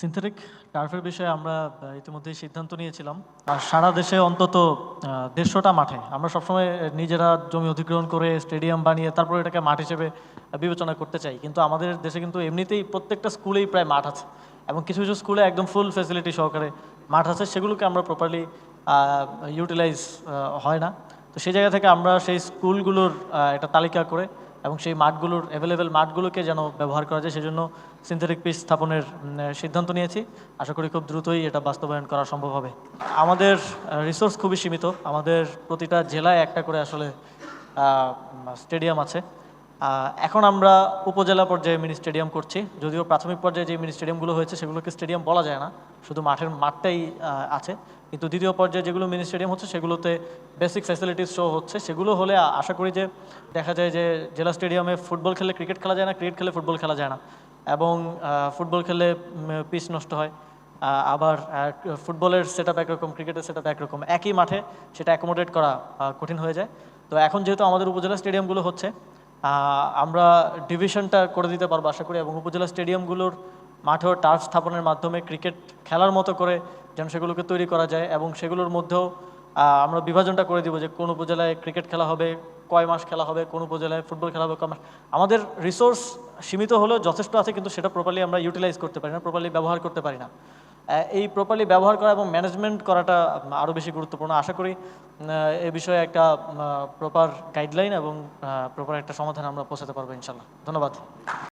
Synthetic টার্ফের বিষয়ে আমরা ইতিমধ্যেই সিদ্ধান্ত নিয়েছিলাম। আর সারা দেশে অন্তত ১৫০টা মাঠে আমরা সবসময় নিজেরা জমি অধিগ্রহণ করে স্টেডিয়াম বানিয়ে তারপর এটাকে মাঠ হিসেবে বিবেচনা করতে চাই। কিন্তু আমাদের দেশে কিন্তু এমনিতেই প্রত্যেকটা স্কুলেই প্রায় মাঠ আছে এবং কিছু কিছু স্কুলে একদম ফুল ফ্যাসিলিটি সহকারে মাঠ আছে, সেগুলোকে আমরা প্রপারলি ইউটিলাইজ হয় না। তো সেই জায়গা থেকে আমরা সেই স্কুলগুলোর একটা তালিকা করে এবং সেই মাঠগুলোর অ্যাভেলেবেল মাঠগুলোকে যেন ব্যবহার করা যায় সেজন্য সিনথেটিক পিচ স্থাপনের সিদ্ধান্ত নিয়েছি। আশা করি খুব দ্রুতই এটা বাস্তবায়ন করা সম্ভব হবে। আমাদের রিসোর্স খুবই সীমিত। আমাদের প্রতিটা জেলায় একটা করে আসলে স্টেডিয়াম আছে। এখন আমরা উপজেলা পর্যায়ে মিনি স্টেডিয়াম করছি, যদিও প্রাথমিক পর্যায়ে যে মিনি স্টেডিয়ামগুলো হয়েছে সেগুলোকে স্টেডিয়াম বলা যায় না, শুধু মাঠটাই আছে। কিন্তু দ্বিতীয় পর্যায়ে যেগুলো মিনি স্টেডিয়াম হচ্ছে সেগুলোতে বেসিক ফ্যাসিলিটিস শো হচ্ছে। সেগুলো হলে আশা করি যে দেখা যায় যে জেলা স্টেডিয়ামে ফুটবল খেলে ক্রিকেট খেলা যায় না, ক্রিকেট খেলে ফুটবল খেলা যায় না, এবং ফুটবল খেলে পিচ নষ্ট হয়। আবার ফুটবলের সেট আপ একরকম, ক্রিকেটের সেট আপ একরকম, একই মাঠে সেটা অ্যাকোমোডেট করা কঠিন হয়ে যায়। তো এখন যেহেতু আমাদের উপজেলা স্টেডিয়ামগুলো হচ্ছে, আমরা ডিভিশনটা করে দিতে পারবো আশা করি, এবং উপজেলা স্টেডিয়ামগুলোর মাঠেও টার্ফ স্থাপনের মাধ্যমে ক্রিকেট খেলার মতো করে যেন সেগুলোকে তৈরি করা যায়, এবং সেগুলোর মধ্যেও আমরা বিভাজনটা করে দিব যে কোন উপজেলায় ক্রিকেট খেলা হবে, কয় মাস খেলা হবে, কোন উপজেলায় ফুটবল খেলা হবে কয় মাস। আমাদের রিসোর্স সীমিত হলেও যথেষ্ট আছে, কিন্তু সেটা প্রপারলি আমরা ইউটিলাইজ করতে পারি না, প্রপারলি ব্যবহার করতে পারি না। এই প্রপারলি ব্যবহার করা এবং ম্যানেজমেন্ট করাটা আরও বেশি গুরুত্বপূর্ণ। আশা করি এ বিষয়ে একটা প্রপার গাইডলাইন এবং প্রপার একটা সমাধান আমরা পৌঁছাতে পারবো ইনশাল্লাহ। ধন্যবাদ।